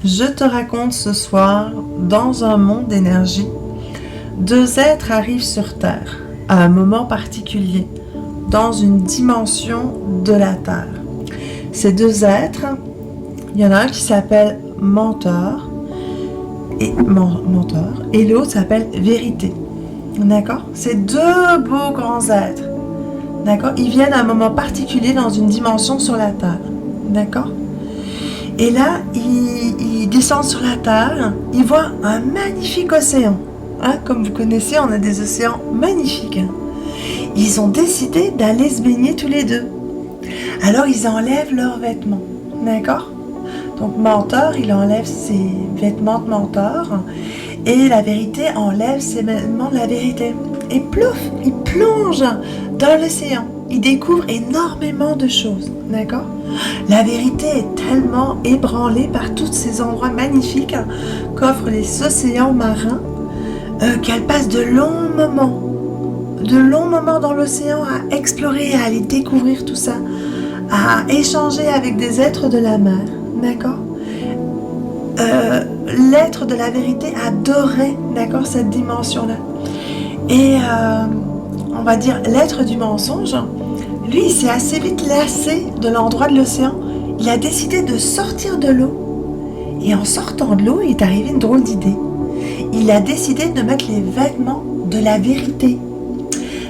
Je te raconte ce soir, dans un monde d'énergie, deux êtres arrivent sur Terre, à un moment particulier, dans une dimension de la Terre. Ces deux êtres, il y en a un qui s'appelle Menteur, et l'autre s'appelle Vérité. D'accord? C'est deux beaux grands êtres. D'accord? Ils viennent à un moment particulier dans une dimension sur la Terre. D'accord? Et là, ils descendent sur la Terre, ils voient un magnifique océan. Hein, comme vous connaissez, on a des océans magnifiques. Hein. Ils ont décidé d'aller se baigner tous les deux. Alors, ils enlèvent leurs vêtements. D'accord? Donc, Menteur, il enlève ses vêtements de menteur. Et la Vérité enlève ses vêtements de la Vérité. Et plouf, ils plongent dans l'océan. Ils découvrent énormément de choses. D'accord? La Vérité est tellement ébranlée par tous ces endroits magnifiques qu'offrent les océans marins qu'elle passe de longs moments dans l'océan à explorer, à aller découvrir tout ça, à échanger avec des êtres de la mer, d'accord? L'être de la Vérité adorait, d'accord, cette dimension-là. Et on va dire l'être du mensonge, lui, il s'est assez vite lassé de l'endroit de l'océan. Il a décidé de sortir de l'eau. Et en sortant de l'eau, il est arrivé une drôle d'idée. Il a décidé de mettre les vêtements de la Vérité.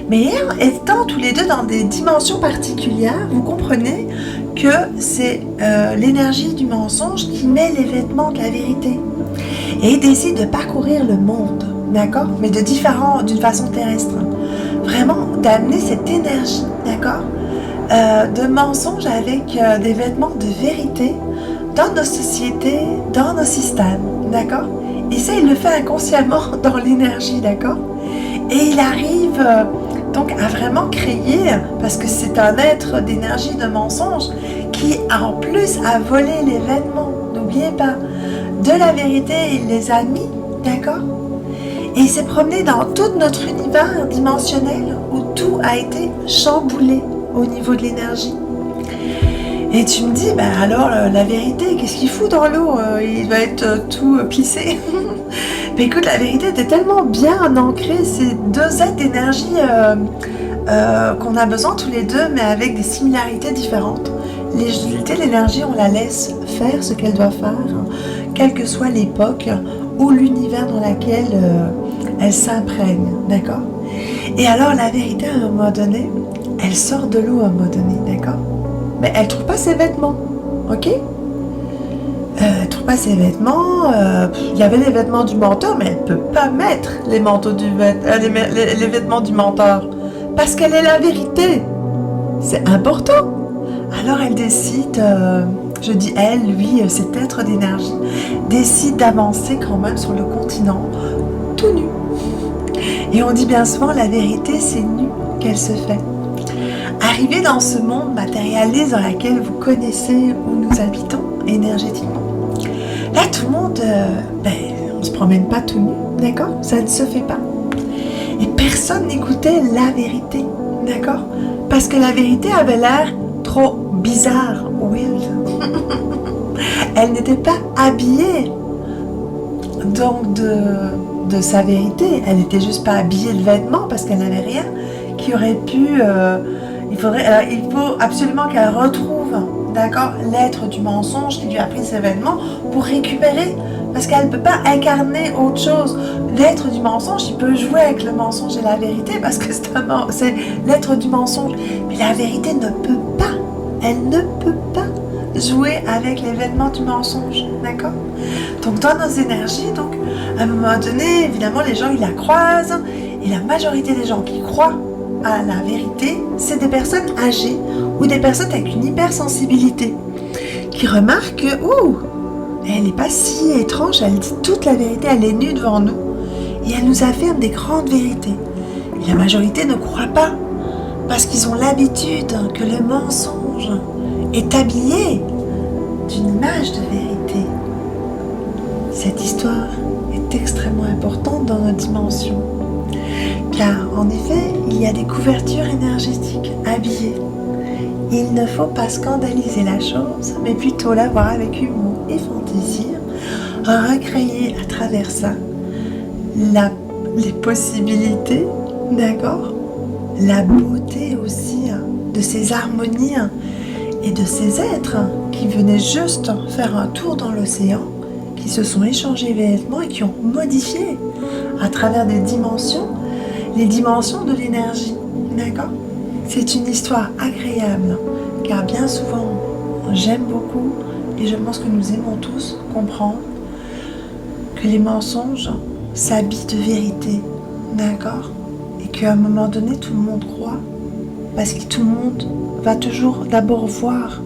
Mais étant tous les deux dans des dimensions particulières, vous comprenez que c'est l'énergie du mensonge qui met les vêtements de la Vérité. Et il décide de parcourir le monde, d'accord? Mais d'une façon terrestre. Vraiment d'amener cette énergie, d'accord, de mensonge avec des vêtements de vérité dans nos sociétés, dans nos systèmes, d'accord? Et ça, il le fait inconsciemment dans l'énergie, d'accord? Et il arrive donc à vraiment créer, parce que c'est un être d'énergie de mensonge qui en plus a volé les vêtements, n'oubliez pas, de la Vérité, il les a mis, d'accord? Et il s'est promené dans tout notre univers dimensionnel où tout a été chamboulé au niveau de l'énergie. Et tu me dis, ben alors la Vérité, qu'est-ce qu'il fout dans l'eau? Il va être tout pissé. Mais écoute, la Vérité était tellement bien ancrée, ces deux êtres d'énergie qu'on a besoin tous les deux, mais avec des similarités différentes. L'énergie, on la laisse faire ce qu'elle doit faire, quelle que soit l'époque ou l'univers dans lequel elle s'imprègne, d'accord? Et alors la Vérité, à un moment donné, elle sort de l'eau à un moment donné, d'accord? Mais elle ne trouve pas ses vêtements, ok? Elle ne trouve pas ses vêtements, il y avait les vêtements du menteur, mais elle ne peut pas mettre les vêtements du menteur, parce qu'elle est la Vérité. C'est important. Alors elle décide, je dis elle, lui, cet être d'énergie, décide d'avancer quand même sur le continent, tout nu. Et on dit bien souvent, la Vérité, c'est nu qu'elle se fait. Arriver dans ce monde matérialiste dans lequel vous connaissez où nous habitons énergétiquement, là tout le monde, on ne se promène pas tout nu, d'accord? Ça ne se fait pas. Et personne n'écoutait la Vérité, d'accord? Parce que la Vérité avait l'air trop bizarre, weird. Elle n'était pas habillée donc de sa vérité. Elle n'était juste pas habillée de vêtements parce qu'elle n'avait rien qui aurait pu... il faut absolument qu'elle retrouve, d'accord, l'être du mensonge qui lui a pris ses vêtements pour récupérer, parce qu'elle ne peut pas incarner autre chose. L'être du mensonge, il peut jouer avec le mensonge et la vérité parce que c'est l'être du mensonge. Mais la vérité ne peut pas. Elle ne peut pas jouer avec les vêtements du mensonge, d'accord? Donc dans nos énergies, donc à un moment donné, évidemment, les gens ils la croisent et la majorité des gens qui croient à la vérité, c'est des personnes âgées ou des personnes avec une hypersensibilité qui remarquent que elle n'est pas si étrange, elle dit toute la vérité, elle est nue devant nous et elle nous affirme des grandes vérités. Et la majorité ne croit pas parce qu'ils ont l'habitude que le mensonge est habillé d'une image de vérité. Cette histoire est extrêmement importante dans notre dimension. Car en effet, il y a des couvertures énergétiques habillées. Il ne faut pas scandaliser la chose, mais plutôt la voir avec humour et fantaisie recréer à travers ça les possibilités, d'accord? La beauté aussi de ces harmonies et de ces êtres qui venaient juste faire un tour dans l'océan, qui se sont échangés vêtements et qui ont modifié à travers des dimensions, les dimensions de l'énergie, d'accord? C'est une histoire agréable, car bien souvent, j'aime beaucoup, et je pense que nous aimons tous comprendre que les mensonges s'habillent de vérité, d'accord? Et qu'à un moment donné, tout le monde croit, parce que tout le monde va toujours d'abord voir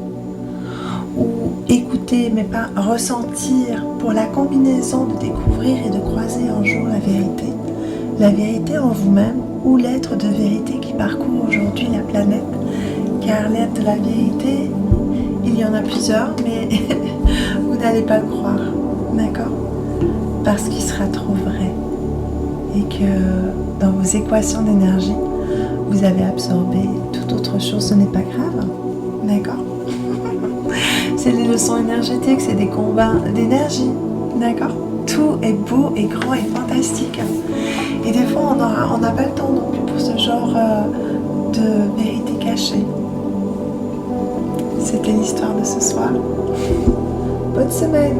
ou écouter, mais pas ressentir, pour la combinaison de découvrir et de croiser un jour la vérité en vous-même, ou l'être de vérité qui parcourt aujourd'hui la planète, car l'être de la vérité, il y en a plusieurs, mais vous n'allez pas le croire, d'accord? Parce qu'il sera trop vrai, et que dans vos équations d'énergie, vous avez absorbé toute autre chose, ce n'est pas grave, d'accord? C'est des leçons énergétiques, c'est des combats d'énergie, d'accord? Tout est beau et grand et fantastique. Et des fois, on n'a pas le temps non plus pour ce genre de vérité cachée. C'était l'histoire de ce soir. Bonne semaine.